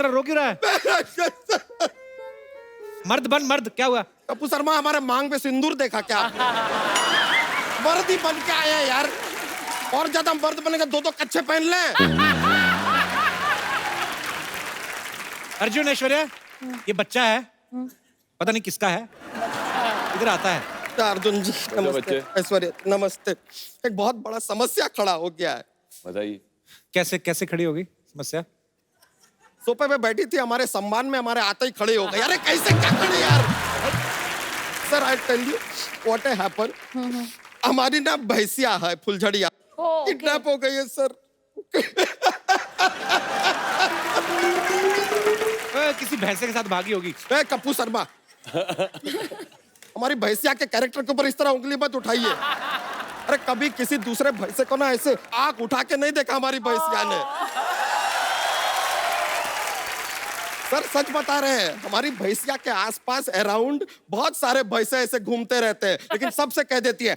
रहा, रो क्यों रहा है? मर्द बन, मर्द। क्या हुआ? कपूर शर्मा, हमारे मांग पे सिंदूर देखा क्या आपने? मर्द ही बन के आया यार, और ज्यादा मर्द बनेगा दो कच्छे पहन ले। अर्जुन, ऐश्वर्या, ये बच्चा है, पता नहीं किसका है, इधर आता है। अर्जुन जी नमस्ते। ऐश्वर्या नमस्ते। एक बहुत बड़ा समस्या खड़ा हो गया है। बताइए। कैसे कैसे खड़ी होगी समस्या? सोफे पे बैठी थी, हमारे सम्मान में हमारे आते ही खड़े हो गए। अरे कैसे क्या खड़े यार? Sir I tell you what happen. हमारी ना भैंसिया है फुलझड़िया, किडनैप हो गई है सर। किसी भैंसे के साथ भागी होगी। कपूर शर्मा, हमारी भैंसिया के कैरेक्टर के ऊपर इस तरह उंगली मत उठाइए। अरे कभी किसी दूसरे भैंसे को ना ऐसे आंख उठा के नहीं देखा हमारी भैंसिया ने। सर सच बता रहे हैं, हमारी भैंसिया के आसपास अराउंड बहुत सारे भैंसे ऐसे घूमते रहते हैं, लेकिन सबसे कह देती है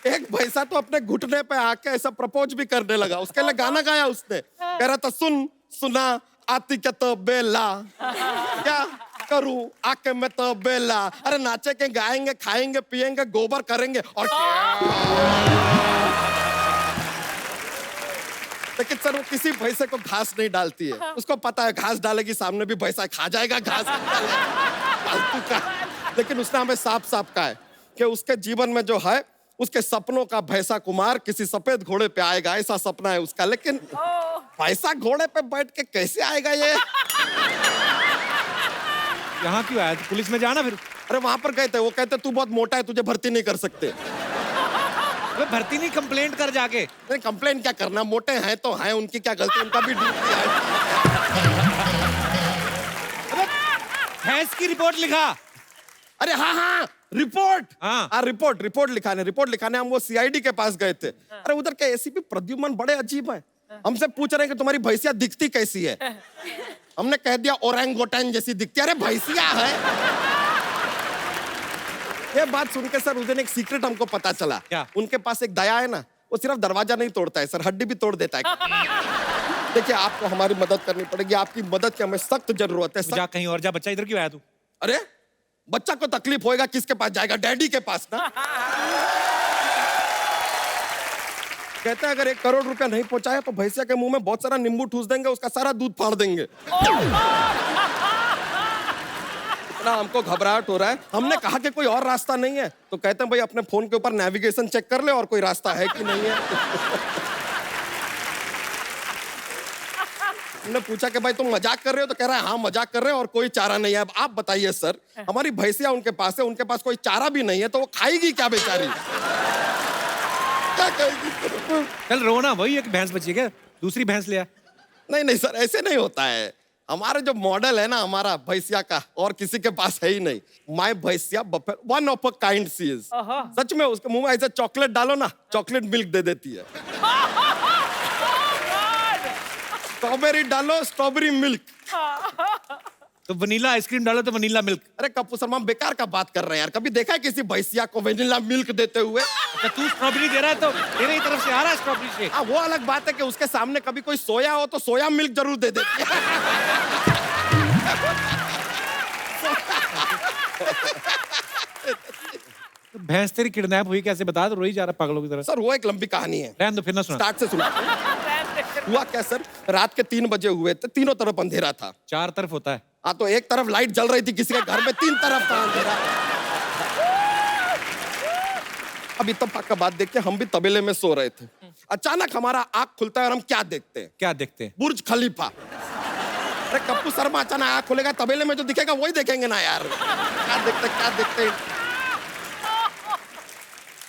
एक भैंसा तो अपने घुटने पे आके ऐसा प्रपोज भी करने लगा। उसके लिए गाना गाया उसने, कह रहा था सुन सुना आती क्या तो बेला, क्या करूं आके मैं तो बेला। अरे नाचेंगे, गाएंगे, खाएंगे, पिएंगे, गोबर करेंगे और लेकिन सर वो किसी भैंसे को घास नहीं डालती है। उसको पता है घास डालेगी सामने भी भैंसा खा जाएगा घास। फालतू का। लेकिन उसने हमें साफ साफ कहा है कि उसके जीवन में जो है, उसके सपनों का भैंसा कुमार किसी सफेद घोड़े पे आएगा, ऐसा सपना है उसका। लेकिन भैंसा घोड़े पे बैठ के कैसे आएगा ये? यहाँ क्यों आया? पुलिस में जाना फिर। अरे वहां पर गए थे, वो कहते तू बहुत मोटा है, तुझे भर्ती नहीं कर सकते। भर्ती नहीं, कंप्लेंट कर जाके। नहीं कंप्लेंट क्या करना, मोटे हैं तो हैं, उनकी क्या गलती, उनका भी ड्यूटी है। भैंस की रिपोर्ट लिखा। अरे हाँ रिपोर्ट। हाँ रिपोर्ट लिखाने हम वो सीआईडी के पास गए थे। अरे उधर के एसीपी प्रद्युमन बड़े अजीब हैं, हमसे पूछ रहे हैं कि तुम्हारी भैंसिया दिखती कैसी है। हमने कह दिया ओरंगोटन जैसी दिखती है। अरे भैंसिया है। ये बात सुन के सर उस दिन एक सीक्रेट हमको पता चला। क्या? उनके पास एक दया है ना, वो सिर्फ दरवाजा नहीं तोड़ता है सर, हड्डी भी तोड़ देता है। देखिए आपको हमारी मदद करनी पड़ेगी, आपकी मदद की हमें सख्त जरूरत है। जा कहीं और जा, बच्चा इधर क्यों आया तू? अरे बच्चा को तकलीफ होएगा किसके पास जाएगा? डैडी के पास ना। कहते हैं अगर 1 करोड़ रुपया नहीं पहुंचाया तो भैंसिया के मुंह में बहुत सारा नींबू ठूस देंगे, उसका सारा दूध फाड़ देंगे। इतना हमको घबराहट हो रहा है। हमने कहा कि कोई और रास्ता नहीं है, तो कहते हैं भाई अपने फोन के ऊपर नेविगेशन चेक कर ले और कोई रास्ता है कि नहीं है। हमने पूछा कि भाई तुम मजाक कर रहे हो, तो कह रहा है हाँ मजाक कर रहे हो और कोई चारा नहीं है। अब आप बताइए सर, हमारी भैंसिया उनके पास है, उनके पास कोई चारा भी नहीं है, तो वो खाएगी क्या बेचारी? क्या कहेगी? चल रोना, वही एक भैंस बची है क्या? दूसरी भैंस ले आ। नहीं सर ऐसे नहीं होता है। हमारा जो मॉडल है ना हमारा भैंसिया का, और किसी के पास है ही नहीं। माय भैंसिया one of a kind she is. सच में उसके मुंह में ऐसे चॉकलेट डालो ना, चॉकलेट मिल्क दे देती है। स्ट्रॉबेरी डालो, स्ट्रॉबेरी मिल्क। तो वनीला आइसक्रीम डालो तो वनीला मिल्क। अरे कपूर शर्मा बेकार का बात कर रहे हैं यार। कभी देखा है किसी भैंसिया को वनीला मिल्क देते हुए? अच्छा तू स्ट्रॉबेरी दे रहा है तो तेरे ही तरफ से आ रहा है स्ट्रॉबेरी शेक। हाँ वो अलग बात है कि उसके सामने कभी कोई सोया हो तो सोया मिल्क जरूर दे देती है। भैंस तेरी किडनैप हुई कैसे? बता, तो रोई जा रहा पागलों की तरह। सर वो एक लंबी कहानी है, रहने दो, फिर ना सुना। स्टार्ट से सुना। हुआ क्या सर, रात के 3 बजे हुए थे, तीनों तरफ अंधेरा था। 4 तरफ होता है। हाँ तो एक तरफ लाइट जल रही थी किसी के घर में, 3 तरफ था अंधेरा। अब इत्तेफाक का बात देख के हम भी तबेले में सो रहे थे। अचानक हमारा आंख खुलता है और हम क्या देखते हैं? क्या देखते हैं? बुर्ज खलीफा। अरे कप्पू शर्मा अचानक आंख खुलेगा, तबेले में जो दिखेगा वही देखेंगे ना यार। क्या देखते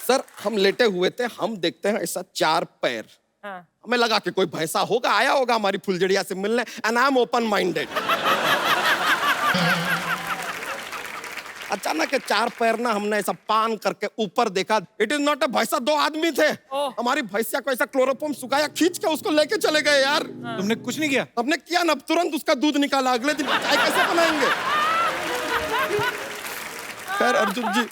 सर, हम लेटे हुए थे, हम देखते हैं ऐसा 4 पैर। हमें लगा कि कोई भैंसा होगा, आया होगा हमारी फुलझड़िया से मिलने, and I am open minded. अचानक 4 पैर ना हमने ऐसा पान करके ऊपर देखा। इट इज नॉट अ भैंसा, 2 आदमी थे। हमारी भैंसिया को ऐसा क्लोरोफॉर्म सुखाया, खींच के उसको लेके चले गए यार। तुमने कुछ नहीं किया? हमने किया ना, तुरंत उसका दूध निकाला। अगले दिन चाय कैसे बनाएंगे? खैर अर्जुन जी,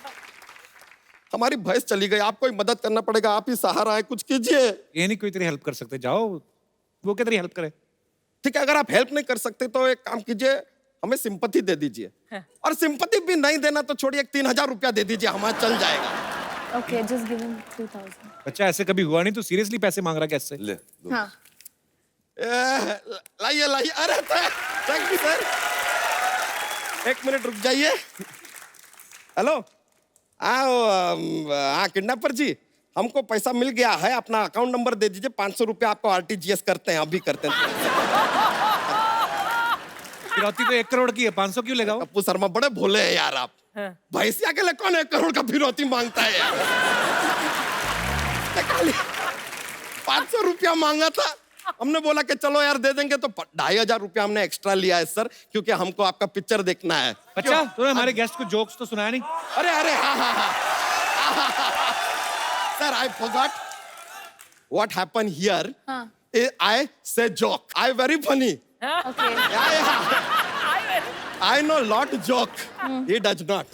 हमारी भैंस चली गई, आपको ही मदद करना पड़ेगा, आप ही सहारा है, कुछ कीजिए। ये नहीं कोई तेरी हेल्प कर सकते, जाओ। वो क्या तेरी हेल्प करे? ठीक है, अगर आप हेल्प नहीं कर सकते तो एक काम कीजिए, हमें सिंपैथी दे दीजिए। और सिंपैथी भी नहीं देना तो छोड़िए, 3000 रुपया दे दीजिए, हमारा चल जाएगा। Okay, just give him 3000. बच्चा ऐसे कभी हुआ नहीं, तू सीरियसली पैसे मांग रहा कैसे? ले दो। हाँ. लाइए लाइए, अरे थैंक यू सर। एक मिनट रुक जाइए। हेलो, हाँ किडनैपर जी, हमको पैसा मिल गया है, अपना अकाउंट नंबर दे दीजिए, 500 रुपया आपको RTGS करते हैं, अभी करते हैं। फिरौती तो 1 करोड़ की है, 500 क्यों लेगा? कप्पू शर्मा बड़े भोले हैं यार आप। भैंसिया के लिए कौन 1 करोड़ का फिरौती मांगता है यार? 500 रुपया मांगा था, हमने बोला कि चलो यार दे देंगे, तो 2500 रुपया हमने एक्स्ट्रा लिया है सर, क्योंकि हमको आपका पिक्चर देखना है। अच्छा, तूने हमारे गेस्ट को जोक्स तो सुनाया नहीं? अरे अरे हाँ sir, I forgot what happen here. I say joke, I very funny. Okay. I know lot joke. He does not.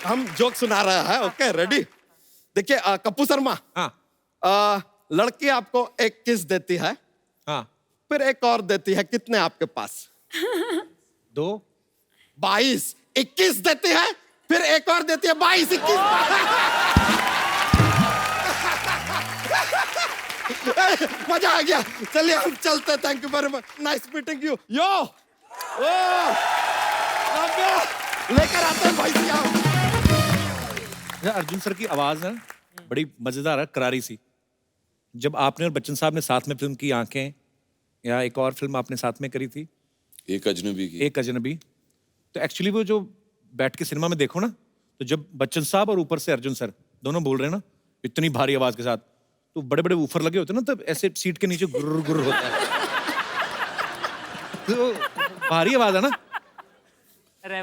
हम जोक सुना रहे हैं, ओके रेडी? देखिए कप्पू शर्मा, हाँ लड़की आपको एक किस देती है, हाँ, फिर एक और देती है, कितने आपके पास? 2 22। 21 देती है, फिर एक और देती है, 22 21। मजा आ गया, चलिए हम चलते, thank you very much, nice meeting you. यो ओ लेकर आते हैं भाई साहब। अर्जुन सर की आवाज है बड़ी मजेदार है, करारी सी। जब आपने और बच्चन साहब ने साथ में फिल्म की आंखें, या एक और फिल्म आपने साथ में करी थी, एक अजनबी की। एक अजनबी, तो एक्चुअली वो जो बैठ के सिनेमा में देखो ना, तो जब बच्चन साहब और ऊपर से अर्जुन सर दोनों बोल रहे हैं ना इतनी भारी आवाज के साथ, तो बड़े बड़े ऊफर लगे होते हैं ना, तब ऐसे सीट के नीचे गुर्र गुर्र होता है। तो भारी आवाज है ना।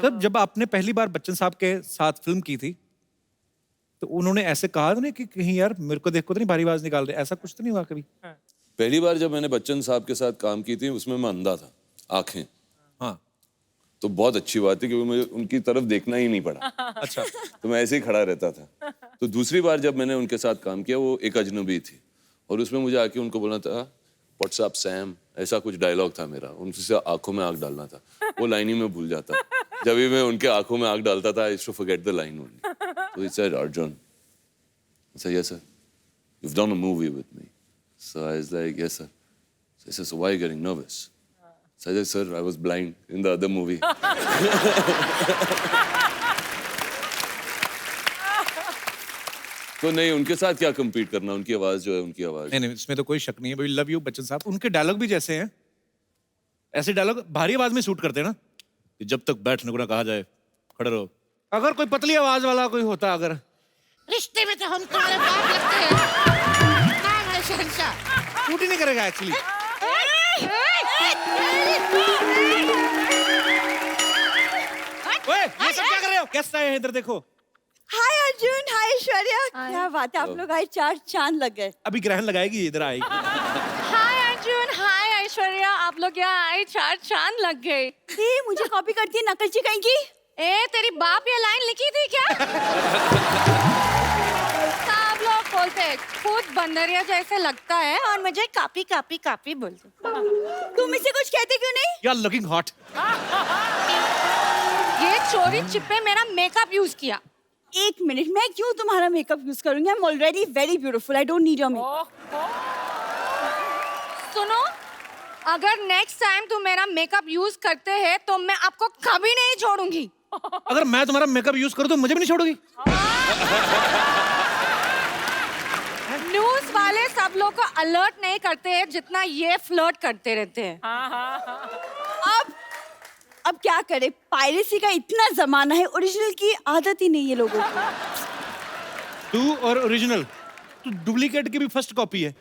तब जब आपने पहली बार बच्चन साहब के साथ फिल्म की थी, तो उन्होंने ऐसे कहा था ना कि कहीं यार मेरे को देखो तो नहीं भारी आवाज निकाल रहे, ऐसा कुछ तो नहीं हुआ कभी? पहली बार जब मैंने बच्चन साहब के साथ काम की थी, उसमें मैं अंधा था, आंखें। हाँ, तो बहुत अच्छी बात है, क्योंकि मुझे उनकी तरफ देखना ही नहीं पड़ा। अच्छा। तो मैं ऐसे ही खड़ा रहता था। तो दूसरी बार जब मैंने उनके साथ काम किया, वो एक अजनबी थी, और उसमें मुझे आके उनको बोलना था, व्हाट्सअप सैम, ऐसा कुछ डायलॉग था मेरा, उनसे आंखों में आंख डालना था। वो लाइन ही मैं भूल जाता। जब भी मैं उनके आंखों में आंख डालता था, I used to forget the line only. So he said, Arjun. I said, yes, sir. You've done a movie with me. So I was like, yes, sir. So he said, so why are you getting nervous? So I said, sir, I was blind in the other movie. तो नहीं, उनके साथ क्या compete करना, उनकी आवाज जो है, उनकी आवाज। नहीं, इसमें तो कोई शक नहीं है। वी लव यू बच्चन साहब। उनके डायलॉग भी जैसे हैं, ऐसे डायलॉग भारी आवाज में शूट करते हैं ना, कि जब तक बैठने को ना कहा जाए खड़े रहो। अगर कोई पतली आवाज वाला कोई होता, अगर रिश्ते में तो हम तुम्हारे बाप लगते हैं। नाम है शहंशाह। शूट ही नहीं करेगा एक्चुअली। ओए, ये सब क्या कर रहे हो? गेस्ट आए हैं, इधर देखो। हाय अर्जुन, हाय ऐश्वर्या, Hi. क्या बात है, आप लोग आए, 4 चांद लग गए। अभी ग्रहण लगाएगी, इधर आएगी। हाय अर्जुन, हाय ऐश्वर्या, आप लोग यहाँ आए, 4 चांद लग गए। ये मुझे कॉपी करती है, नकलची कहेंगी। ए, तेरी बाप ये लाइन लिखी थी क्या? सब लोग बोलते हैं खुद बंदरिया जैसे लगता है और मुझे कापी कापी कापी बोलते। तुम इसे कुछ कहते क्यों नहीं? You are looking hot. ये चोरी चिप्पे मेरा मेकअप यूज किया। 1 मिनट, मैं क्यों तुम्हारा मेकअप यूज करूंगी? I am already very beautiful, I don't need your makeup. सुनो, अगर नेक्स्ट टाइम तुम मेरा मेकअप यूज करते हैं तो मैं आपको कभी नहीं छोड़ूंगी। अगर मैं तुम्हारा मेकअप यूज करूं तो मुझे भी नहीं छोड़ोगी? न्यूज वाले सब लोग को अलर्ट नहीं करते हैं जितना ये फ्लर्ट करते रहते हैं। अब क्या करे, पायरेसी का इतना जमाना है, ओरिजिनल की आदत ही नहीं है लोगों को। तू और ओरिजिनल, तू डुप्लीकेट की भी फर्स्ट कॉपी है।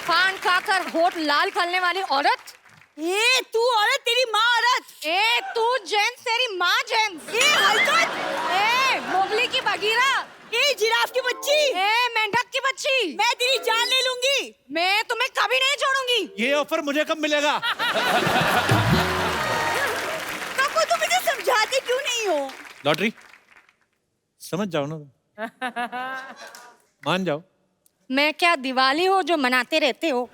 पान खाकर होठ लाल करने वाली औरत। ए तू औरत, तेरी माँ औरत। ए तू जेंट्स, तेरी माँ जेंट्स। ए हरकत। ए मोगली की बगीरा। ए जिराफ की बच्ची। ए मेंढक की बच्ची। मैं तेरी जान ले लूंगी। मैं तुम्हें कभी नहीं छोड़ूंगी। ये ऑफर मुझे कब मिलेगा? तो को तुम इसे समझाते क्यों नहीं हो? लॉटरी समझ जाओ ना, मान जाओ। मैं क्या दिवाली हो जो मनाते रहते हो?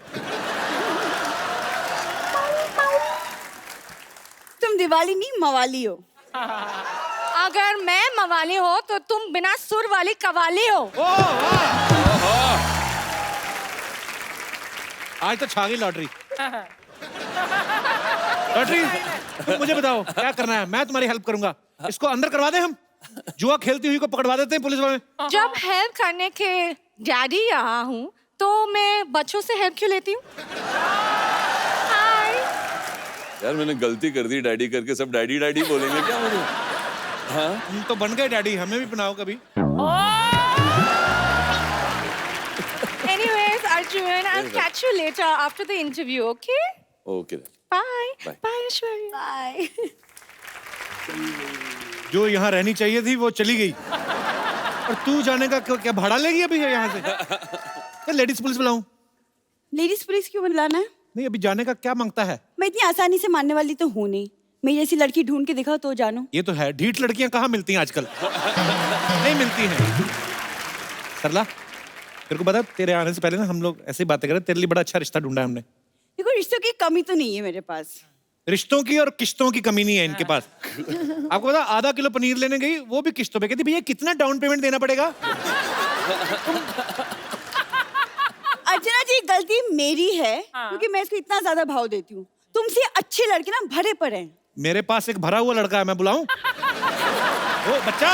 तुम दिवाली नहीं मवाली हो। अगर मैं मवाली हो तो तुम बिना सुर वाली कवाली हो। आज तो छा गई लॉटरी। लॉटरी तुम मुझे बताओ क्या करना है, मैं तुम्हारी हेल्प करूंगा। इसको अंदर करवा दे, हम जुआ खेलती हुई को पकड़वा देते हैं पुलिस वाले। जब हेल्प करने के डैडी यहाँ हूँ तो मैं बच्चों से हेल्प क्यों लेती हूँ? हाय। यार मैंने गलती कर दी डैडी करके, सब डैडी डैडी बोलेंगे क्या मुझे? हम तो बन गए डैडी, हमें भी बनाओ कभी। Anyways, Arjun, I'll catch you later after the interview, okay? Okay Bye. Bye. Bye, Aishwarya. Bye. जो यहाँ रहनी चाहिए थी वो चली गई, और तू जाने का क्या भाड़ा लेगी अभी यहाँ से? लेडीज पुलिस बुलाऊं? लेडीज पुलिस क्यों बुलाना है? नहीं, अभी जाने का क्या मांगता है? मैं इतनी आसानी से मानने वाली तो हूँ नहीं। मेरी जैसी लड़की ढूंढ के दिखाओ तो जानो। ये तो है, ढीठ लड़कियां कहाँ मिलती हैं आजकल? नहीं मिलती हैं। सरला, तेरे को पता तेरे आने से पहले ना हम लोग ऐसे ही बातें कर रहे, तेरे लिए बड़ा अच्छा रिश्ता ढूंढा है हमने। देखो रिश्तों की कमी तो नहीं है मेरे पास। रिश्तों की और किश्तों की कमी नहीं है इनके पास। आपको पता, आधा किलो पनीर लेने गई, वो भी किश्तों पे। कहती भैया कितना डाउन पेमेंट देना पड़ेगा? अर्चना जी गलती मेरी है क्योंकि मैं इसको इतना ज्यादा भाव देती हूँ। तुमसे अच्छे लड़के ना भरे पड़े हैं। मेरे पास एक भरा हुआ लड़का है, मैं बुलाऊं? ओ बच्चा,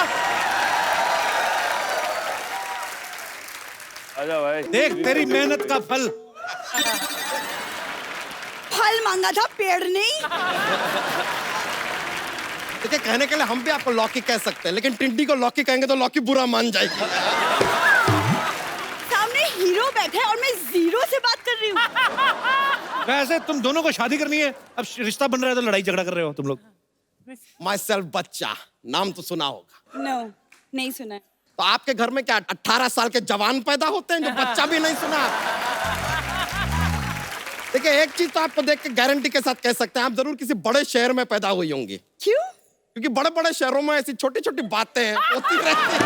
आजा भाई। देख तेरी मेहनत का फल। फल मांगा था, पेड़ नहीं। देखिए कहने के लिए हम भी आपको लौकी कह सकते हैं, लेकिन टिंडी को लौकी कहेंगे तो लौकी बुरा मान जाएगी। सामने हीरो बैठा है और मैं जीरो से बात कर रही हूँ। वैसे तुम दोनों को शादी करनी है, अब रिश्ता बन रहा है तो लड़ाई झगड़ा कर रहे हो तुम लोग। माई सेल्फ बच्चा, नाम तो सुना होगा। नो, नहीं सुना है। तो आपके घर में क्या 18 साल के जवान पैदा होते हैं जो बच्चा भी नहीं सुना? देखिए एक चीज तो आपको देख के गारंटी के साथ कह सकते हैं, आप जरूर किसी बड़े शहर में पैदा हुई होंगी। क्यों? क्योंकि बड़े बड़े शहरों में ऐसी छोटी छोटी बातें होती रहती हैं।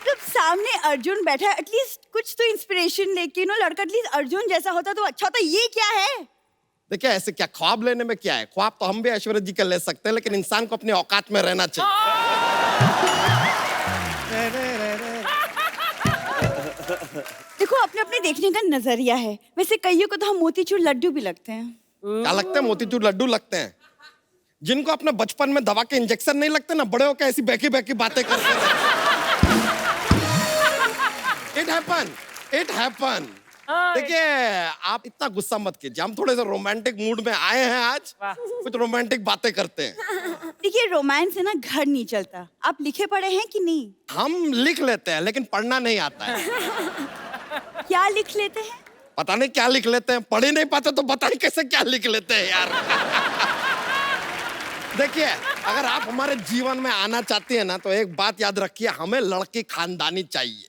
जब सामने अर्जुन बैठा है, एटलीस्ट कुछ तो इंस्पिरेशन लेके नो लड़का एटलीस्ट अर्जुन जैसा होता तो अच्छा होता। ये क्या है? देखिए ऐसे क्या, ख्वाब लेने में क्या है? ख्वाब तो हम भी ऐश्वर्या जी के ले सकते हैं, लेकिन इंसान को अपनी औकात में रहना चाहिए। देखो अपने अपने देखने का नजरिया है। वैसे कईयों को तो हम मोतीचूर लड्डू भी लगते हैं। क्या लगते हैं? मोतीचूर लड्डू लगते हैं। जिनको अपने बचपन में दवा के इंजेक्शन नहीं लगते ना, बड़े होकर ऐसी बैकी बैकी बातें करते हैं। It happen. देखिए आप इतना गुस्सा मत कीजिए, हम थोड़े से रोमांटिक मूड में आए हैं आज, कुछ रोमांटिक बातें करते हैं। देखिए रोमांस से ना घर नहीं चलता। आप लिखे पढ़े हैं कि नहीं? हम लिख लेते हैं लेकिन पढ़ना नहीं आता है। क्या लिख लेते हैं? पता नहीं क्या लिख लेते हैं, पढ़ ही नहीं पाते तो बताइए कैसे क्या लिख लेते हैं यार। देखिए अगर आप हमारे जीवन में आना चाहती है ना, तो एक बात याद रखिए, हमें लड़की खानदानी चाहिए।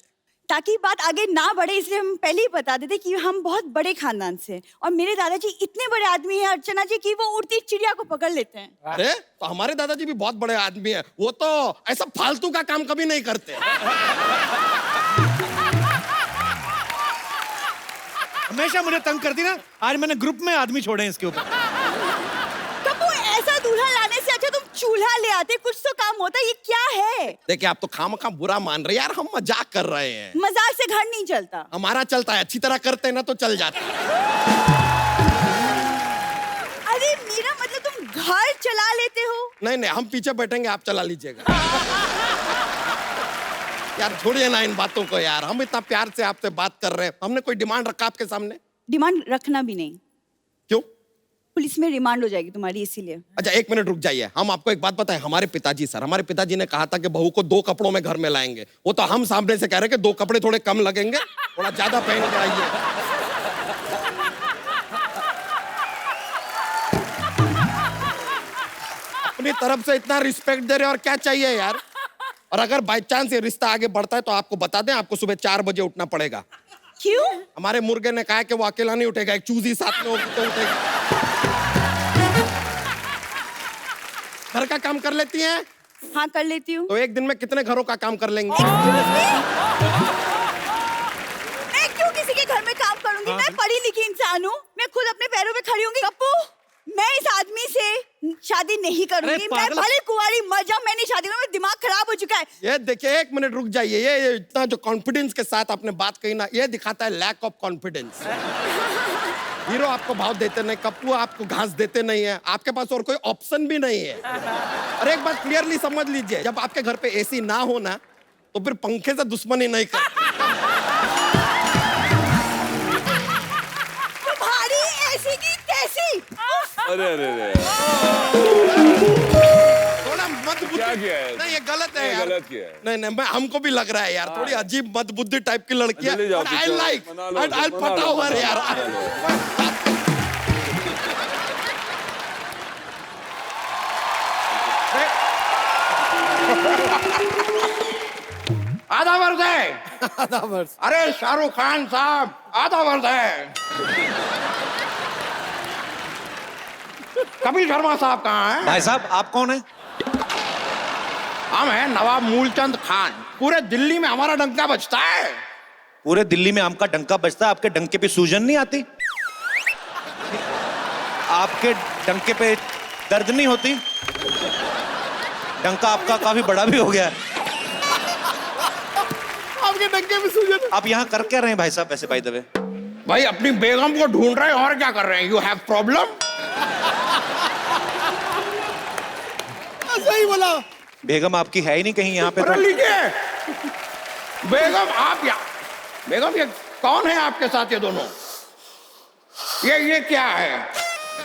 ताकि बात आगे ना बढ़े इसलिए हम पहले ही बता देते कि हम बहुत बड़े खानदान से हैं। और मेरे दादाजी इतने बड़े आदमी हैं अर्चना जी कि वो उड़ती चिड़िया को पकड़ लेते हैं। अरे तो हमारे दादाजी भी बहुत बड़े आदमी हैं, वो तो ऐसा फालतू का काम कभी नहीं करते। हमेशा मुझे तंग करती ना, आज मैंने ग्रुप में आदमी छोड़े हैं इसके ऊपर। तब वो ऐसा दूल्हा लाने से अच्छा तुम चूल्हा ले आते, कुछ तो काम होता। ये क्या है? देखिए आप तो खामखा बुरा मान रहे हैं यार, हम मजाक कर रहे हैं। मजाक से घर नहीं चलता। हमारा चलता है, अच्छी तरह करते हैं ना तो चल जाता है। अरे मेरा मतलब तुम घर चला लेते हो? नहीं नहीं, हम पीछे बैठेंगे, आप चला लीजिएगा। यार छोड़िए ना इन बातों को यार, हम इतना प्यार से आपसे बात कर रहे हैं, हमने कोई डिमांड रखा आपके सामने? डिमांड रखना भी नहीं। क्यों? पुलिस में रिमांड हो जाएगी तुम्हारी, इसीलिए। अच्छा एक मिनट रुक जाइए, हम आपको एक बात बताएं। हमारे पिताजी ने कहा था कि बहू को 2 कपड़ों में घर में लाएंगे। वो तो हम सामने से कह रहे हैं कि 2 कपड़े थोड़े कम लगेंगे, थोड़ा ज्यादा पहन के आइए। अपनी तरफ से इतना रिस्पेक्ट दे रहे और क्या चाहिए यार। और अगर बाई चांस ये रिश्ता आगे बढ़ता है तो आपको बता दें, आपको सुबह 4 बजे उठना पड़ेगा। क्यों? हमारे मुर्गे ने कहा कि वो अकेला नहीं उठेगा, एक चूजी साथ में होगी तो उठेगा। घर का काम कर लेती हैं? हाँ कर लेती हूँ। तो एक दिन में कितने घरों का काम कर लेंगी? Excuse me? मैं क्यों किसी के घर में काम करूंगी? मैं पढ़ी लिखी इंसान हूँ, मैं खुद अपने पैरों पे खड़ी होंगी। कप्पू, मैं इस आदमी से शादी नहीं करूंगी। मैं पागल। भले कुंवारी मर जाऊं, मैं नहीं शादी करूंगी। मेरा दिमाग खराब हो चुका है। ये देखिए, एक मिनट रुक जाइए। ये इतना जो कॉन्फिडेंस के साथ आपने बात कही ना, ये दिखाता है लैक ऑफ कॉन्फिडेंस। हीरो आपको भाव देते नहीं, कप्पू आपको घास देते नहीं है, आपके पास और कोई ऑप्शन भी नहीं है। और एक बात क्लियरली समझ लीजिए, जब आपके घर पे एसी ना हो ना, तो फिर पंखे से दुश्मनी नहीं कर। तुम्हारी ऐसी की तैसी। अरे अरे अरे थोड़ा मत क्या किया है? नहीं, ये गलत है ये यार। गलत किया है। नहीं नहीं, मैं हमको भी लग रहा है यार, थोड़ी अजीब मत बुद्धि टाइप की लड़की है। जल्दी जाओ, आई पीछे लाइक, मना लो, आई मना पटा लो, हुआ मना लो, यार। आधा वर्ष है। अरे शाहरुख खान साहब, आधा वर्ष है। कपिल शर्मा साहब कहाँ हैं? भाई साहब आप कौन है? हम हैं नवाब मूलचंद खान। पूरे दिल्ली में हमारा डंका बजता है। पूरे दिल्ली में आपका डंका बजता है, आपके डंके पे सूजन नहीं आती? आपके डंके पे दर्द नहीं होती? डंका आपका काफी बड़ा भी हो गया है। आपके डंके में सूजन। आप यहाँ कर क्या रहे हैं भाई साहब वैसे बाय द वे? भाई अपनी बेगम को ढूंढ रहे हैं और क्या कर रहे हैं? You have problem? सही बोला। बेगम आपकी है ही नहीं कहीं यहाँ पे अरे तो। लीजिए बेगम, आप या बेगम, ये कौन है आपके साथ? ये दोनों, ये क्या है?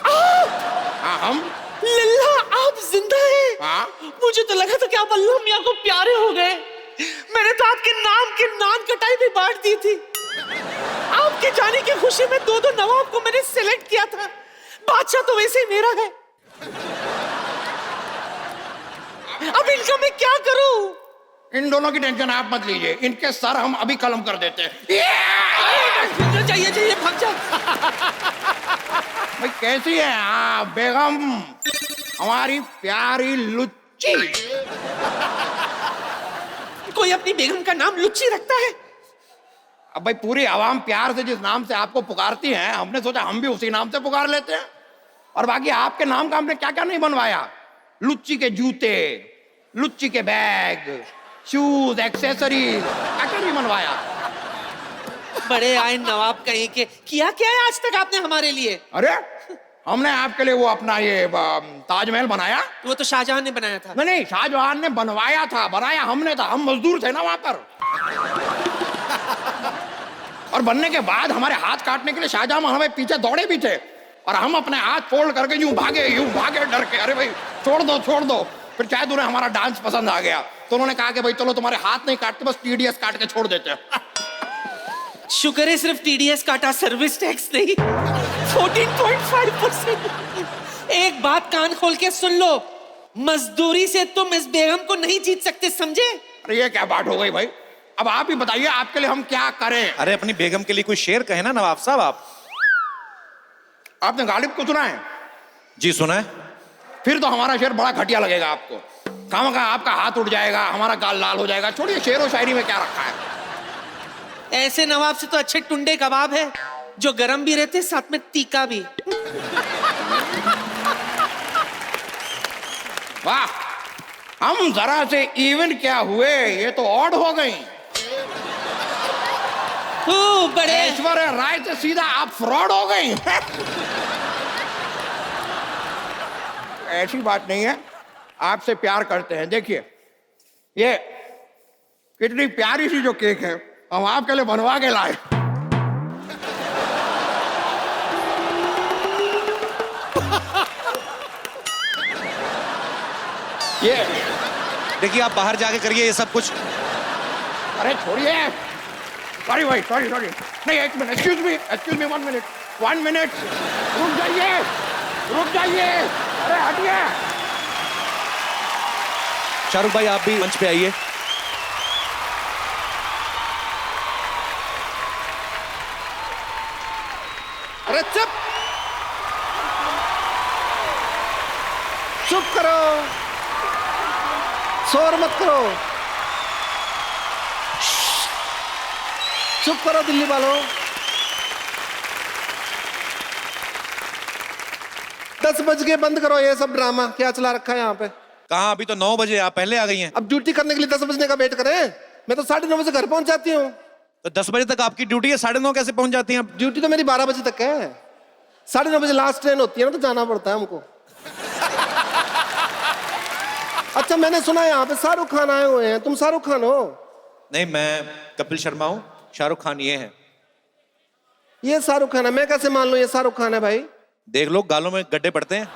हाँ, हम लल्ला आप जिंदा हैं? हाँ। मुझे तो लगा था कि आप अल्लाह मियां को प्यारे हो गए। मैंने तो आपके नाम की नान कटाई भी बांट दी थी। आपके जाने की खुशी में दो नवाब को मैंने सिलेक्ट किया था। बादशाह तो वैसे ही मेरा है। अब इनका मैं क्या करूं? इन दोनों की टेंशन आप मत लीजिए, इनके सर हम अभी कलम कर देते हैं। चाहिए चाहिए भाग जा। भाई कैसी है आप बेगम, हमारी प्यारी लुच्ची? कोई अपनी बेगम का नाम लुच्ची रखता है? अब भाई पूरी आवाम प्यार से जिस नाम से आपको पुकारती है, हमने सोचा हम भी उसी नाम से पुकार लेते हैं। और बाकी आपके नाम का हमने क्या क्या नहीं बनवाया। लुच्ची के जूते, लुच्ची के बैग, शूज, एक्सेसरीज, क्या क्या नहीं बनवाया। बड़े आए नवाब कहीं के। किया क्या है आज तक आपने हमारे लिए? अरे हमने आपके लिए वो अपना ये ताजमहल बनाया। वो तो शाहजहां ने बनाया था। नहीं, शाहजहां ने बनवाया था, बनाया हमने था। हम मजदूर थे ना वहां पर। और बनने के बाद हमारे हाथ काटने के लिए शाहजहां हमें पीछे दौड़े भी थे, और हम अपने हाथ फोल्ड करके यूं भागे डर के। अरे भाई छोड़ दो। फिर शायद उन्हें हमारा डांस पसंद आ गया, तो उन्होंने कहा कि भाई चलो तुम्हारे हाथ नहीं काटते, बस टीडीएस काट के छोड़ देते हैं। शुक्र है सिर्फ टीडीएस काटा, सर्विस टैक्स नहीं। 14.5%। एक बात कान खोल के सुन लो, मजदूरी से तुम इस बेगम को नहीं जीत सकते, समझे? अरे ये क्या बात हो गई भाई? अब आप ही बताइए, आपके लिए हम क्या करें? अरे अपनी बेगम के लिए कोई शेर कहे ना नवाब साहब आप। आपने गालिब को सुना है? जी सुना है। फिर तो हमारा शेर बड़ा घटिया लगेगा आपको। खामखा आपका हाथ उठ जाएगा, हमारा गाल लाल हो जाएगा। छोड़िए, शेर और शायरी में क्या रखा है। ऐसे नवाब से तो अच्छे टुंडे कबाब है, जो गरम भी रहते साथ में तीखा भी। वाह, हम जरा से इवन क्या हुए, ये तो ऑड हो गई। बड़े ऐश्वर्या राय से सीधा आप फ्रॉड हो गई। ऐसी बात नहीं है, आपसे प्यार करते हैं। देखिए ये कितनी प्यारी सी जो केक है, हम आपके लिए बनवा के लाए। ये देखिए आप बाहर जाके करिए ये सब कुछ। अरे छोड़िए, सॉरी भाई, सॉरी। नहीं, एक मिनट, एक्सक्यूज मी, 1 मिनट, रुक जाइए। अरे हटिए। शाहरुख भाई आप भी मंच पे आइए। अरे चुप करो। शोर मत करो, चुप करो दिल्ली वालों। 10 बज गए, बंद करो ये सब ड्रामा, क्या चला रखा है यहाँ पे। कहाँ, अभी तो 9 बजे, आप पहले आ गई हैं। अब ड्यूटी करने के लिए 10 बजने का वेट करें? मैं तो 9:30 बजे घर पहुंच जाती हूँ। तो 10 बजे तक आपकी ड्यूटी है, 9:30 कैसे पहुंच जाती हैं आप? ड्यूटी तो मेरी 12 बजे तक है, 9:30 बजे लास्ट ट्रेन होती है ना, तो जाना पड़ता है हमको। अच्छा, मैंने सुना है यहाँ पे शाहरुख खान आए हुए हैं, तुम शाहरुख खान हो? नहीं, मैं कपिल शर्मा हूँ, शाहरुख खान ये है। ये शाहरुख खान है? मैं कैसे मान लूं ये शाहरुख खान है भाई? देख लो, गालों में गड्ढे पड़ते हैं।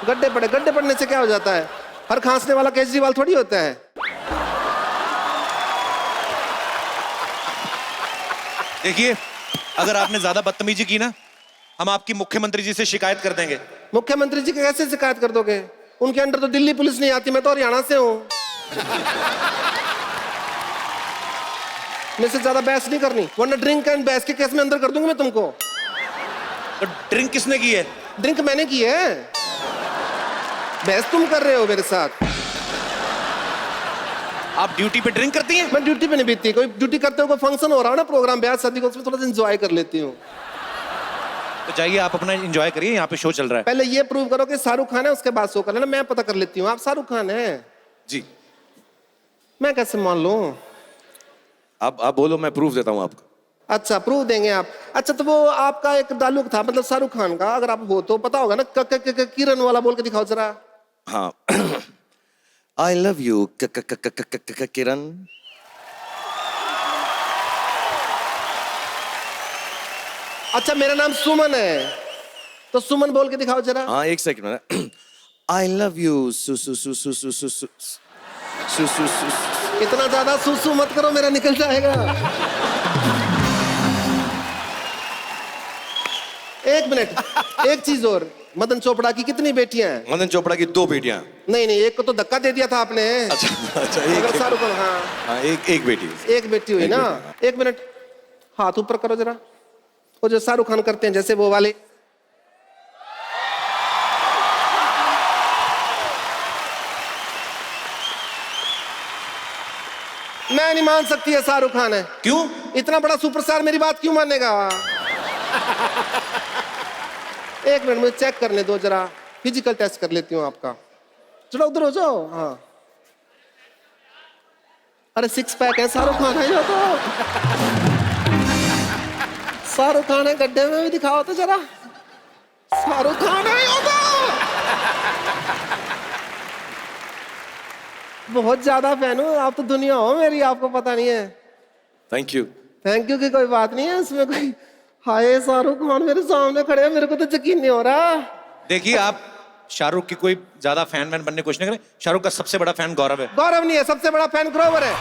गड्ढे पड़ने से क्या हो जाता है? हर खांसने वाला केजरीवाल थोड़ी होता है। देखिए, अगर आपने ज्यादा बदतमीजी की ना, हम आपकी मुख्यमंत्री जी से शिकायत कर देंगे। मुख्यमंत्री जी की कैसे शिकायत कर दोगे? उनके अंडर तो दिल्ली पुलिस नहीं आती, मैं तो हरियाणा से हूँ। मेरे से ज्यादा बहस नहीं करनी, वरना ड्रिंक एंड बहस के केस में अंदर कर दूंगा मैं तुमको। तो ड्रिंक किसने की है? ड्रिंक मैंने की है, बहस तुम कर रहे हो मेरे साथ। आप ड्यूटी पे ड्रिंक करती हैं? मैं ड्यूटी पे नहीं बीतती, कोई ड्यूटी करते हो, कोई फंक्शन हो रहा हो ना, प्रोग्राम ब्याह शादी का, उसमें थोड़ा सा एंजॉय कर लेती हूँ। तो जाइए, आप अपना एंजॉय करिए, यहाँ पे शो चल रहा है। पहले ये प्रूव करो कि शाहरुख खान है, उसके बाद शो कर लेना, मैं पता कर लेती हूँ। आप शाहरुख खान है जी। मैं कैसे मान लूं? आप बोलो, मैं प्रूफ देता हूँ आपको। अच्छा, प्रूफ देंगे आप? अच्छा, तो वो आपका एक डायलॉग था, मतलब शाहरुख खान का, अगर आप हो तो पता होगा ना, किरण वाला बोल के दिखाओ जरा। हाँ। आई लव यू किरण। अच्छा, मेरा नाम सुमन है, तो सुमन बोल के दिखाओ जरा। हाँ, एक सेकंड में। आई लव यू सु सु सु सु सु सु सु सु सु सु। इतना ज्यादा सुसु मत करो, मेरा निकल जाएगा। एक मिनट, एक चीज और, मदन चोपड़ा की कितनी बेटियां हैं? मदन चोपड़ा की 2 बेटियां। नहीं, एक को तो धक्का दे दिया था आपने। अच्छा, अगर शाहरुख खान, हाँ, एक बेटी। एक बेटी हुई ना। एक मिनट, हाथ ऊपर करो जरा, वो जो शाहरुख खान करते हैं, जैसे वो वाले। मैं नहीं मान सकती है शाहरुख खान है। क्यों? इतना बड़ा सुपरस्टार मेरी बात क्यों मानेगा? एक मिनट, मुझे चेक करने दो जरा, फिजिकल टेस्ट कर लेती हूँ आपका। जरा उधर हो जाओ। हाँ, अरे 6 पैक है, शाहरुख खान है ये तो। शाहरुख खान है, गड्ढे में भी दिखाओ तो जरा। शाहरुख खान है ये तो। बहुत ज्यादा फैन हूँ, आप तो दुनिया हो मेरी, आपको पता नहीं है। Thank you. थैंक यू की कोई बात नहीं है इसमें कोई। हाय, शाहरुख खान मेरे सामने खड़े हैं, मेरे को तो यकीन नहीं हो रहा। देखिए, आप शाहरुख की कोई ज्यादा फैन बनने की कोशिश नहीं करें। शाहरुख का सबसे बड़ा फैन गौरव है। गौरव नहीं है, सबसे बड़ा फैन ग्रोवर है।